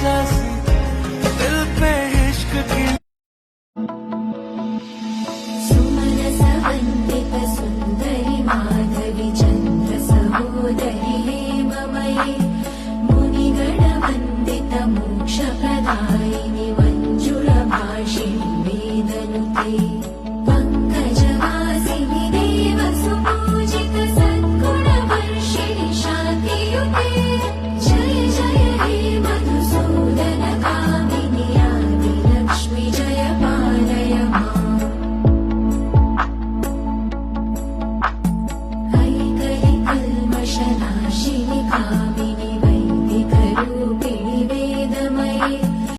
जैसी दिल पे इश्क की सुमनसवन्दित सुन्दरि माधवि चन्द्र सहोदरि हेममयि मुनिगणवन्दित मोक्षप्रदायिनि मञ्जुलभाषिणि वेदनुते पङ्कजवासिनि देवसुपूजित सद्गुणवर्षिणि शान्तियुते जय जय हे मधुसूदन कामिनि आदिलक्ष्मि जय पालय माम् कल्मषनाशिनि कामिनि वैदिकरूपिणि वेदमये